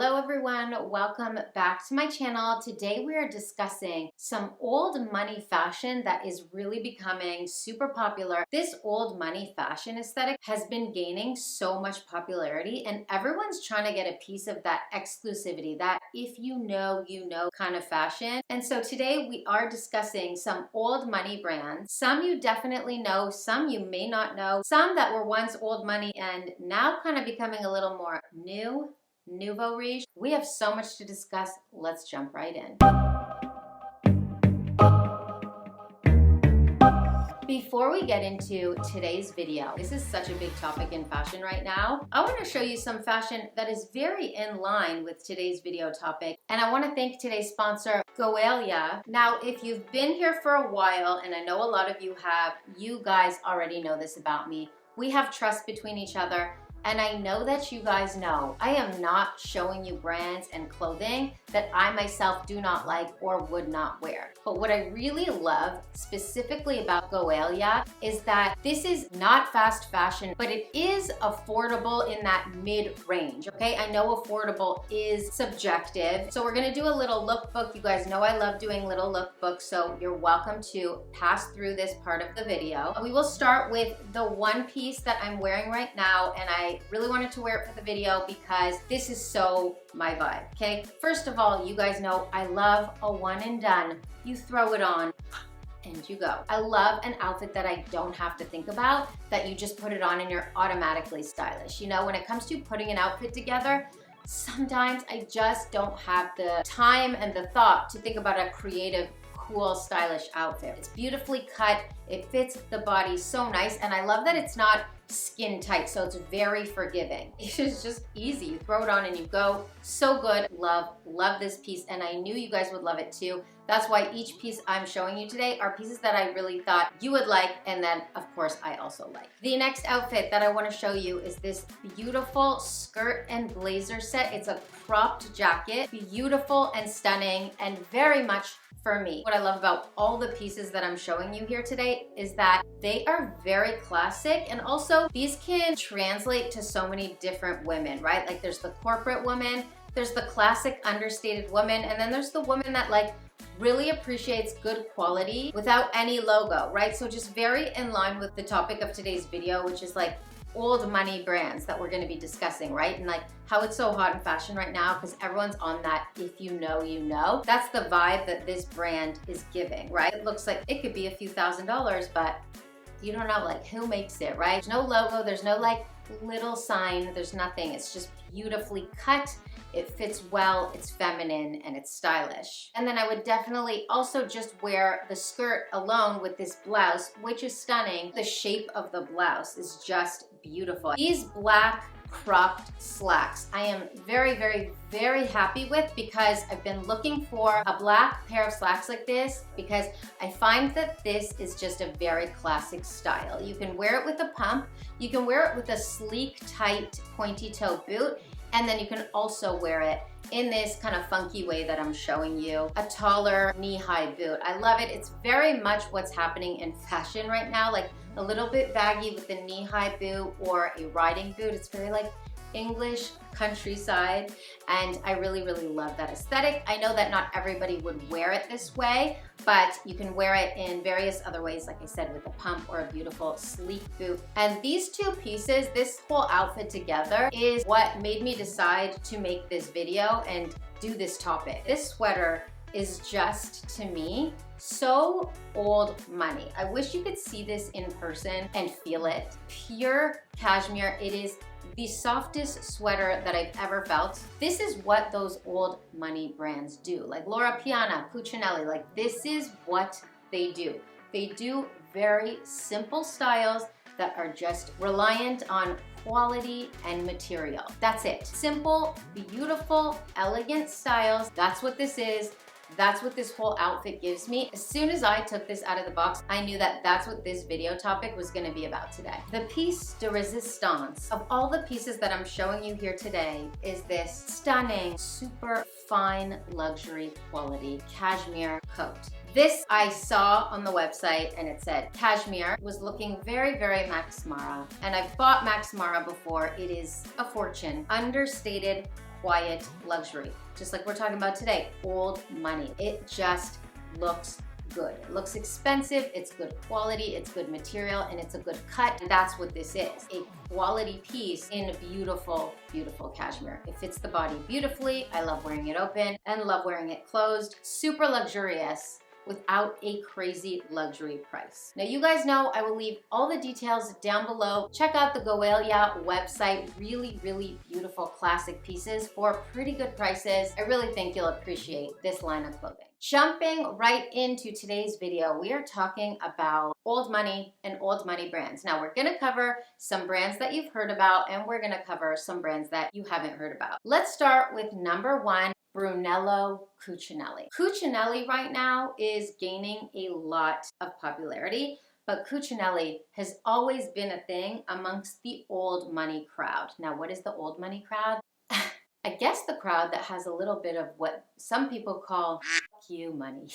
Hello everyone, welcome back to my channel. Today we are discussing some old money fashion that is really becoming super popular. This old money fashion aesthetic has been gaining so much popularity and everyone's trying to get a piece of that exclusivity, that if you know kind of fashion. And so today we are discussing some old money brands. Some you definitely know, some you may not know, some that were once old money and now kind of becoming a little more nouveau riche. We have so much to discuss. Let's jump right in. Before we get into today's video, this is such a big topic in fashion right now. I want to show you some fashion that is very in line with today's video topic. And I want to thank today's sponsor, Goelia. Now, if you've been here for a while, and I know a lot of you have, you guys already know this about me. We have trust between each other. And I know that you guys know I am not showing you brands and clothing that I myself do not like or would not wear. But what I really love specifically about Goelia is that this is not fast fashion, but it is affordable in that mid-range, okay? I know affordable is subjective. So we're gonna do a little lookbook. You guys know I love doing little lookbooks, so you're welcome to pass through this part of the video. We will start with the one piece that I'm wearing right now, and I really wanted to wear it for the video because this is so my vibe, okay? First of all, you guys know I love a one and done. You throw it on and you go. I love an outfit that I don't have to think about, that you just put it on and you're automatically stylish. You know, when it comes to putting an outfit together, sometimes I just don't have the time and the thought to think about a creative, cool, stylish outfit. It's beautifully cut, it fits the body so nice, and I love that it's not skin tight, so it's very forgiving. It is just easy. You throw it on and you go. So good. Love this piece, and I knew you guys would love it too. That's why each piece I'm showing you today are pieces that I really thought you would like, and then of course I also like. The next outfit that I want to show you is this beautiful skirt and blazer set. It's a cropped jacket, beautiful and stunning and very much for me. What I love about all the pieces that I'm showing you here today is that they are very classic, and also these can translate to so many different women, right? Like there's the corporate woman, there's the classic understated woman, and then there's the woman that like really appreciates good quality without any logo, right? So just very in line with the topic of today's video, which is like old money brands that we're going to be discussing, right? And like how it's so hot in fashion right now because everyone's on that if you know, you know. That's the vibe that this brand is giving, right? It looks like it could be a few $1,000s, but you don't know like who makes it, right? There's no logo, there's no like little sign, there's nothing. It's just beautifully cut. It fits well, it's feminine, and it's stylish. And then I would definitely also just wear the skirt alone with this blouse, which is stunning. The shape of the blouse is just beautiful. These black cropped slacks I am very, very, very happy with because I've been looking for a black pair of slacks like this because I find that this is just a very classic style. You can wear it with a pump, you can wear it with a sleek, tight, pointy toe boot, and then you can also wear it in this kind of funky way that I'm showing you, a taller knee-high boot. I love it. It's very much what's happening in fashion right now, like a little bit baggy with a knee-high boot or a riding boot. It's very like English countryside, and I really, really love that aesthetic. I know that not everybody would wear it this way, but you can wear it in various other ways, like I said, with a pump or a beautiful sleek boot. And these two pieces, this whole outfit together, is what made me decide to make this video and do this topic. This sweater is just, to me, so old money. I wish you could see this in person and feel it. Pure cashmere. It is the softest sweater that I've ever felt. This is what those old money brands do. Like Loro, Piana, Cucinelli, like this is what they do. They do very simple styles that are just reliant on quality and material. That's it. Simple, beautiful, elegant styles. That's what this is. That's what this whole outfit gives me. As soon as I took this out of the box, I knew that that's what this video topic was gonna be about today. The piece de resistance of all the pieces that I'm showing you here today is this stunning, super fine luxury quality cashmere coat. This I saw on the website and it said cashmere, was looking very, very Max Mara. And I've bought Max Mara before. It is a fortune. Understated quiet luxury. Just like we're talking about today, old money. It just looks good. It looks expensive, it's good quality, it's good material, and it's a good cut. And that's what this is, a quality piece in beautiful, beautiful cashmere. It fits the body beautifully. I love wearing it open and love wearing it closed. Super luxurious without a crazy luxury price. Now you guys know I will leave all the details down below. Check out the Goelia website. Really, really beautiful classic pieces for pretty good prices. I really think you'll appreciate this line of clothing. Jumping right into today's video, we are talking about old money and old money brands. Now we're gonna cover some brands that you've heard about, and we're gonna cover some brands that you haven't heard about. Let's start with number one, Brunello Cucinelli. Cucinelli right now is gaining a lot of popularity, but Cucinelli has always been a thing amongst the old money crowd. Now, what is the old money crowd? I guess the crowd that has a little bit of what some people call "fuck you" money.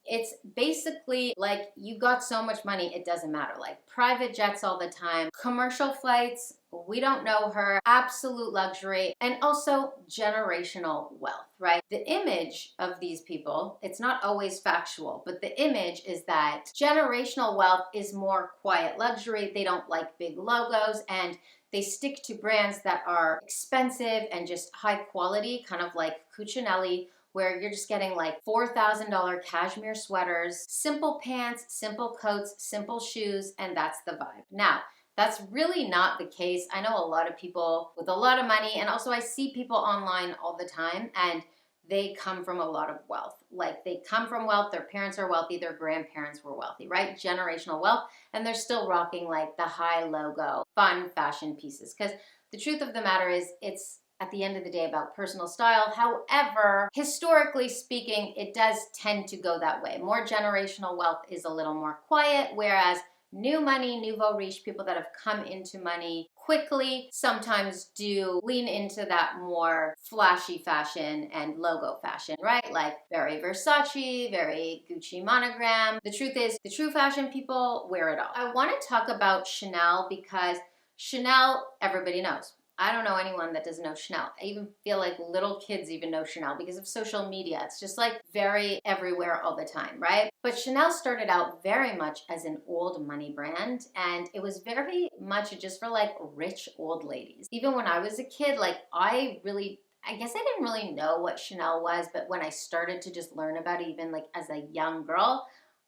It's basically like you got so much money, it doesn't matter. Like private jets all the time, commercial flights, we don't know her, absolute luxury, and also generational wealth, right? The image of these people, it's not always factual, but the image is that generational wealth is more quiet luxury. They don't like big logos, and they stick to brands that are expensive and just high quality, kind of like Cucinelli, where you're just getting like $4,000 cashmere sweaters, simple pants, simple coats, simple shoes, and that's the vibe. Now, that's really not the case. I know a lot of people with a lot of money, and also I see people online all the time, and they come from a lot of wealth. Like they come from wealth, their parents are wealthy, their grandparents were wealthy, right? Generational wealth, and they're still rocking like the high logo, fun fashion pieces. Because the truth of the matter is, it's at the end of the day about personal style. However, historically speaking, it does tend to go that way. More generational wealth is a little more quiet, whereas new money, nouveau riche, people that have come into money quickly sometimes do lean into that more flashy fashion and logo fashion, right? Like very Versace, very Gucci monogram. The truth is, the true fashion people wear it all. I want to talk about Chanel because Chanel, everybody knows. I don't know anyone that doesn't know Chanel. I even feel like little kids even know Chanel because of social media. It's just like very everywhere all the time, right? But Chanel started out very much as an old money brand, and it was very much just for like rich old ladies. Even when I was a kid, like I guess I didn't really know what Chanel was, but when I started to just learn about it, even like as a young girl,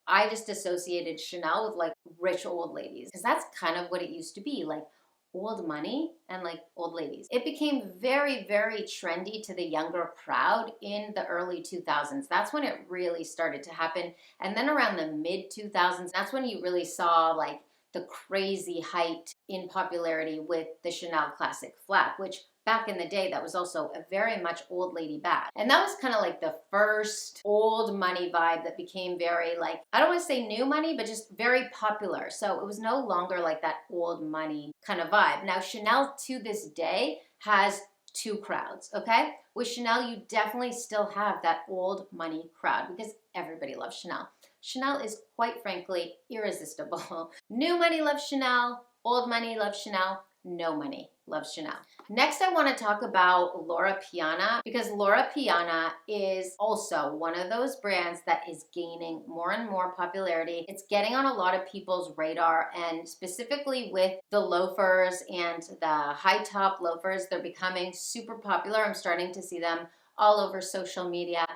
I just associated Chanel with like rich old ladies because that's kind of what it used to be, like old money and like old ladies. It became very, very trendy to the younger crowd in the early 2000s. That's when it really started to happen. And then around the mid 2000s, that's when you really saw like the crazy height in popularity with the Chanel Classic Flap, which back in the day, that was also a very much old lady bag. And that was kind of like the first old money vibe that became very like, I don't want to say new money, but just very popular. So it was no longer like that old money kind of vibe. Now Chanel to this day has two crowds, okay? With Chanel, you definitely still have that old money crowd because everybody loves Chanel. Chanel is quite frankly irresistible. New money loves Chanel, old money loves Chanel, no money loves Chanel. Next, I want to talk about Loro Piana because Loro Piana is also one of those brands that is gaining more and more popularity. It's getting on a lot of people's radar, and specifically with the loafers and the high top loafers, they're becoming super popular. I'm starting to see them all over social media.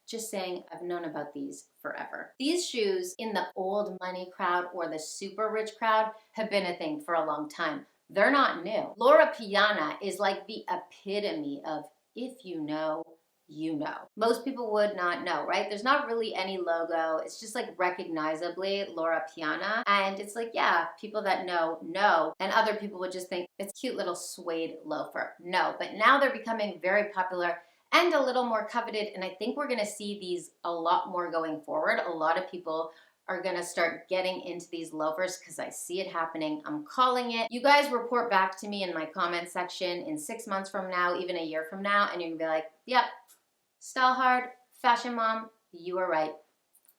Just saying, I've known about these forever. These shoes in the old money crowd or the super rich crowd have been a thing for a long time. They're not new. Loro Piana is like the epitome of if you know, you know. Most people would not know, right? There's not really any logo. It's just like recognizably Loro Piana. And it's like, yeah, people that know. And other people would just think it's cute little suede loafer. No, but now they're becoming very popular and a little more coveted. And I think we're gonna see these a lot more going forward. A lot of people are gonna start getting into these loafers because I see it happening. I'm calling it. You guys report back to me in my comment section in 6 months from now, even a year from now, and you're gonna be like, yep, style hard, fashion mom, you were right.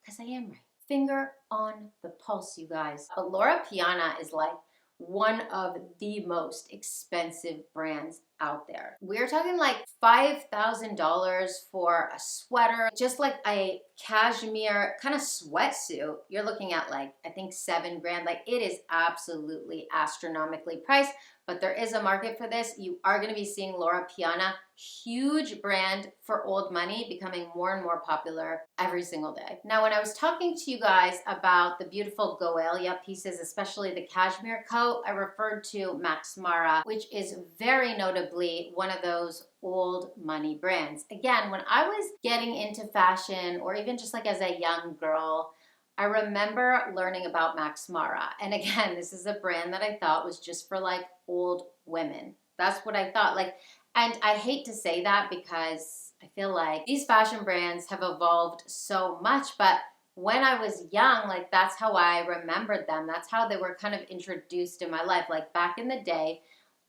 Because I am right. Finger on the pulse, you guys. But Loro Piana is like one of the most expensive brands out there. We're talking like $5,000 for a sweater, just like a cashmere kind of sweatsuit. You're looking at like, I think $7 grand. Like it is absolutely astronomically priced, but there is a market for this. You are going to be seeing Loro Piana, huge brand for old money, becoming more and more popular every single day. Now, when I was talking to you guys about the beautiful Goelia pieces, especially the cashmere coat, I referred to Max Mara, which is very notably one of those old money brands. Again, when I was getting into fashion, or even just like as a young girl, I remember learning about Max Mara. And again, this is a brand that I thought was just for like old women. That's what I thought. Like, and I hate to say that because I feel like these fashion brands have evolved so much, but when I was young, like that's how I remembered them. That's how they were kind of introduced in my life. Like back in the day,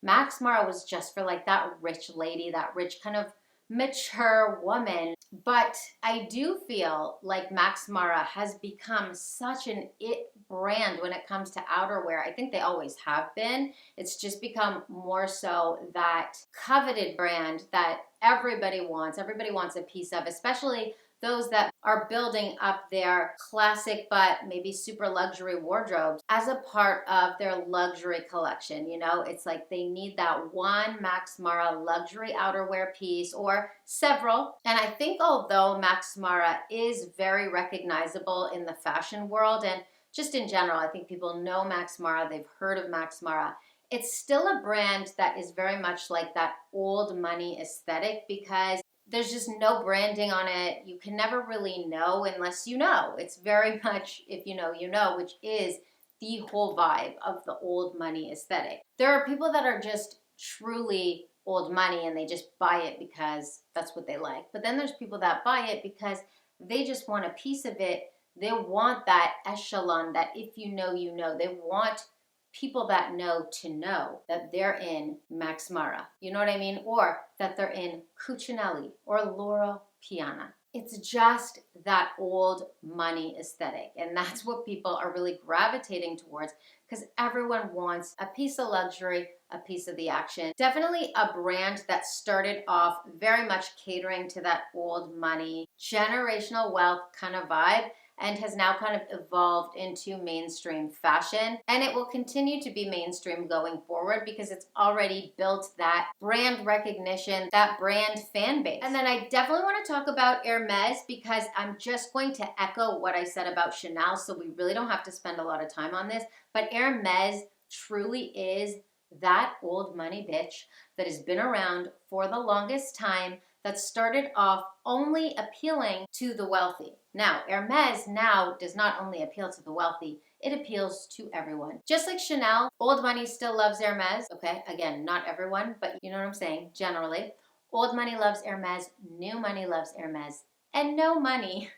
Max Mara was just for like that rich lady, that rich kind of mature woman. But I do feel like Max Mara has become such an it brand when it comes to outerwear. I think they always have been. It's just become more so that coveted brand that everybody wants. Everybody wants a piece of, especially those that are building up their classic but maybe super luxury wardrobes as a part of their luxury collection. You know, it's like they need that one Max Mara luxury outerwear piece or several. And I think although Max Mara is very recognizable in the fashion world and just in general, I think people know Max Mara, they've heard of Max Mara, it's still a brand that is very much like that old money aesthetic because there's just no branding on it. You can never really know unless you know. It's very much if you know, you know, which is the whole vibe of the old money aesthetic. There are people that are just truly old money and they just buy it because that's what they like. But then there's people that buy it because they just want a piece of it. They want that echelon, that if you know, you know. They want people that know to know that they're in Max Mara, you know what I mean? Or that they're in Cucinelli or Loro Piana. It's just that old money aesthetic. And that's what people are really gravitating towards because everyone wants a piece of luxury, a piece of the action. Definitely a brand that started off very much catering to that old money, generational wealth kind of vibe, and has now kind of evolved into mainstream fashion. And it will continue to be mainstream going forward because it's already built that brand recognition, that brand fan base. And then I definitely want to talk about Hermes because I'm just going to echo what I said about Chanel, so we really don't have to spend a lot of time on this. But Hermes truly is that old money bitch that has been around for the longest time, that started off only appealing to the wealthy. Now, Hermes now does not only appeal to the wealthy, it appeals to everyone. Just like Chanel, old money still loves Hermes. Okay, again, not everyone, but you know what I'm saying, generally. Old money loves Hermes, new money loves Hermes, and no money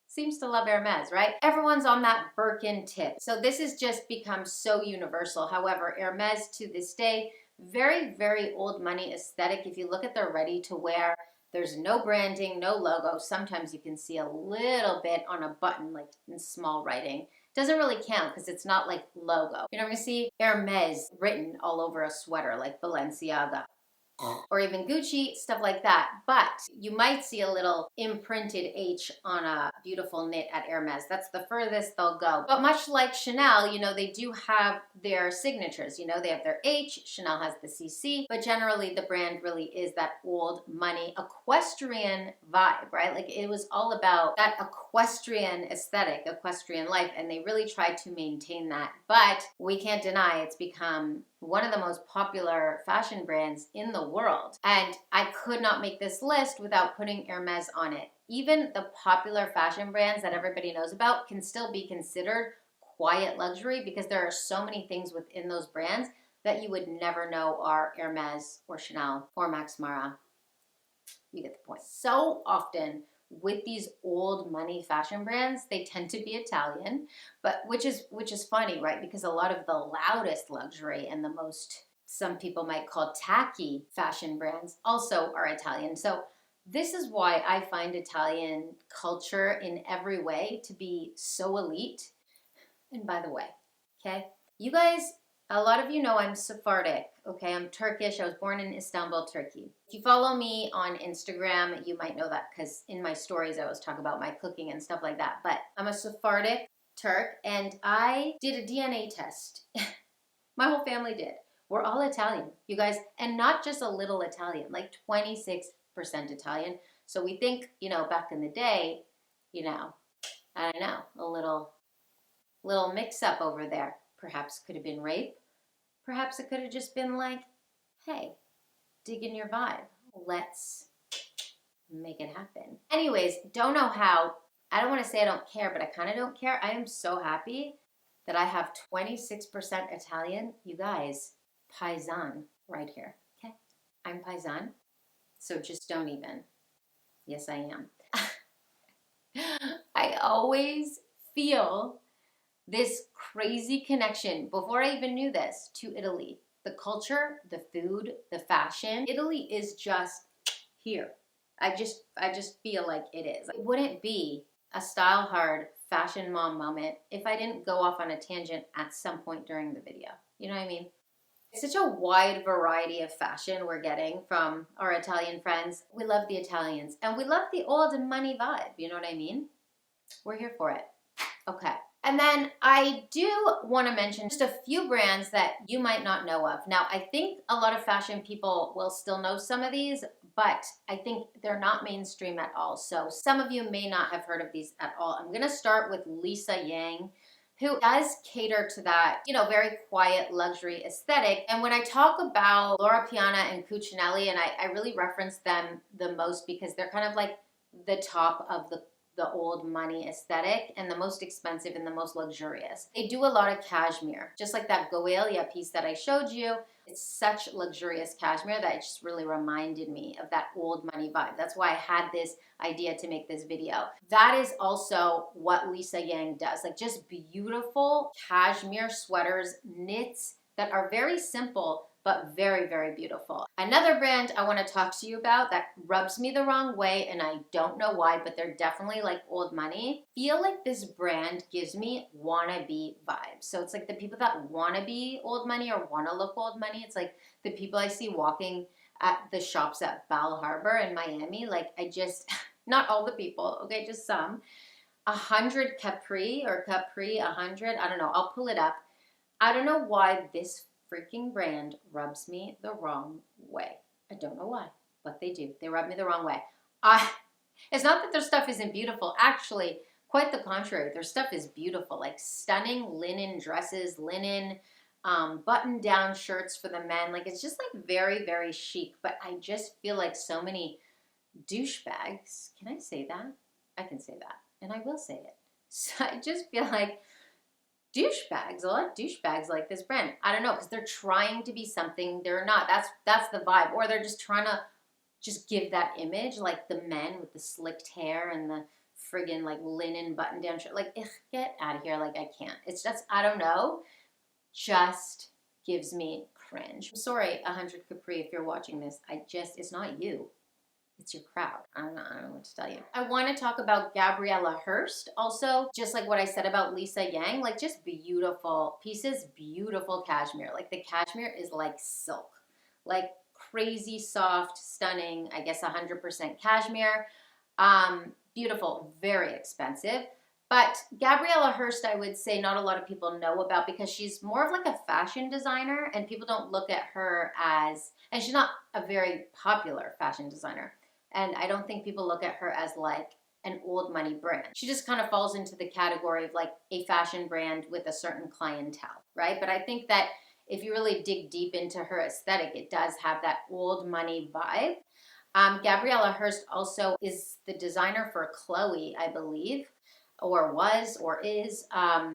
seems to love Hermes, right? Everyone's on that Birkin tip. So this has just become so universal. However, Hermes to this day, very, very old money aesthetic. If you look at their ready to wear, there's no branding, no logo. Sometimes you can see a little bit on a button, like in small writing. Doesn't really count because it's not like logo. You're not gonna see Hermes written all over a sweater like Balenciaga or even Gucci, stuff like that. But you might see a little imprinted H on a beautiful knit at Hermes. That's the furthest they'll go. But much like Chanel, you know, they do have their signatures. You know, they have their H, Chanel has the CC, but generally the brand really is that old money equestrian vibe, right? Like it was all about that equestrian aesthetic, equestrian life, and they really tried to maintain that. But we can't deny it's become one of the most popular fashion brands in the world. And I could not make this list without putting Hermes on it. Even the popular fashion brands that everybody knows about can still be considered quiet luxury because there are so many things within those brands that you would never know are Hermes or Chanel or Max Mara. You get the point. So often with these old money fashion brands, they tend to be Italian, but which is funny, right? Because a lot of the loudest luxury and the most, some people might call tacky fashion brands also are Italian. So this is why I find Italian culture in every way to be so elite. And by the way, okay, you guys A lot of you know I'm Sephardic, okay? I'm Turkish. I was born in Istanbul, Turkey. If you follow me on Instagram, you might know that because in my stories I always talk about my cooking and stuff like that. But I'm a Sephardic Turk, and I did a DNA test. My whole family did. We're all Italian, you guys, and not just a little Italian, like 26% Italian. So we think, you know, back in the day, you know, I don't know, a little mix up over there. Perhaps could have been rape. Perhaps it could have just been like, hey, dig in your vibe. Let's make it happen. Anyways, don't know how. I don't want to say I don't care, but I kind of don't care. I am so happy that I have 26% Italian. You guys, Paisan right here, okay? I'm Paisan, so just don't even. Yes, I am. I always feel this crazy connection, before I even knew this, to Italy. The culture, the food, the fashion. Italy is just here. I just feel like it is. It wouldn't be a style hard fashion mom moment if I didn't go off on a tangent at some point during the video. You know what I mean? It's such a wide variety of fashion we're getting from our Italian friends. We love the Italians, and we love the old money vibe. You know what I mean? We're here for it. Okay. And then I do want to mention just a few brands that you might not know of. Now, I think a lot of fashion people will still know some of these, but I think they're not mainstream at all. So some of you may not have heard of these at all. I'm going to start with Lisa Yang, who does cater to that, you know, very quiet luxury aesthetic. And when I talk about Loro, Piana, and Cucinelli, and I really reference them the most because they're kind of like the top of the old money aesthetic and the most expensive and the most luxurious. They do a lot of cashmere, just like that Goelia piece that I showed you. It's such luxurious cashmere that it just really reminded me of that old money vibe. That's why I had this idea to make this video. That is also what Lisa Yang does, like just beautiful cashmere sweaters, knits that are very simple, but very, very beautiful. Another brand I want to talk to you about that rubs me the wrong way, and I don't know why, but they're definitely like old money. Feel like this brand gives me wannabe vibes. So it's like the people that want to be old money or want to look old money. It's like the people I see walking at the shops at Bal Harbor in Miami. Like I just, not all the people, okay, just some. 100 Capri or Capri 100, I don't know, I'll pull it up. I don't know why this freaking brand rubs me the wrong way. I don't know why, but they do. They rub me the wrong way. It's not that their stuff isn't beautiful. Actually, quite the contrary. Their stuff is beautiful, like stunning linen dresses, linen button-down shirts for the men. Like it's just like very, very chic, but I just feel like so many douchebags. Can I say that? I can say that, and I will say it. So I just feel like douchebags, a lot of douchebags like this brand. I don't know, because they're trying to be something they're not. That's the vibe. Or they're just trying to just give that image, like the men with the slicked hair and the friggin' like linen button down shirt. Like, ugh, get out of here. Like, I can't. It's just, I don't know, just gives me cringe. I'm sorry, 100 Capri, if you're watching this. It's not you. It's your crowd. I don't know what to tell you. I want to talk about Gabriela Hearst also, just like what I said about Lisa Yang, like just beautiful pieces, beautiful cashmere. Like the cashmere is like silk, like crazy soft, stunning, I guess 100% cashmere. Beautiful, very expensive. But Gabriela Hearst, I would say not a lot of people know about because she's more of like a fashion designer and people don't look at her as, and she's not a very popular fashion designer. And I don't think people look at her as like an old money brand. She just kind of falls into the category of like a fashion brand with a certain clientele, right? But I think that if you really dig deep into her aesthetic, it does have that old money vibe. Gabriela Hearst also is the designer for Chloe, I believe, or was or is.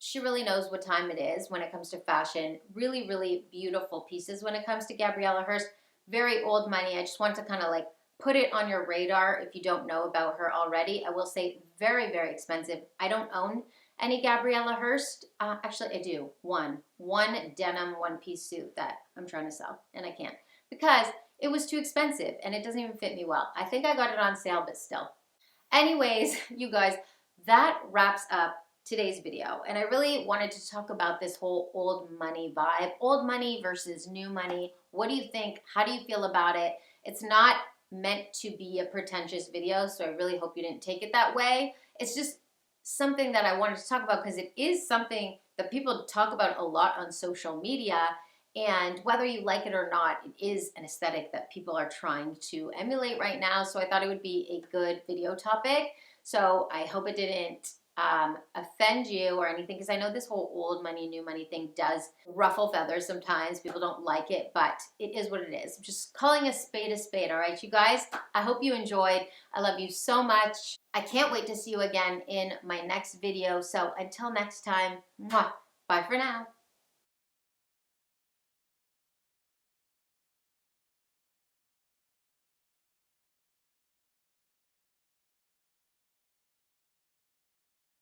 She really knows what time it is when it comes to fashion. Really, really beautiful pieces when it comes to Gabriela Hearst. Very old money. I just want to kind of like put it on your radar if you don't know about her already. I will say very, very expensive. I don't own any Gabriela Hearst. Actually, I do. One denim one-piece suit that I'm trying to sell, and I can't because it was too expensive and it doesn't even fit me well. I think I got it on sale, but still. Anyways, you guys, that wraps up today's video. And I really wanted to talk about this whole old money vibe. Old money versus new money. What do you think? How do you feel about it? It's not meant to be a pretentious video, so I really hope you didn't take it that way. It's just something that I wanted to talk about because it is something that people talk about a lot on social media, and whether you like it or not, it is an aesthetic that people are trying to emulate right now, so I thought it would be a good video topic. So I hope it didn't offend you or anything, because I know this whole old money, new money thing does ruffle feathers sometimes. People don't like it, but it is what it is. I'm just calling a spade, all right, you guys? I hope you enjoyed. I love you so much. I can't wait to see you again in my next video. So until next time, mwah, bye for now.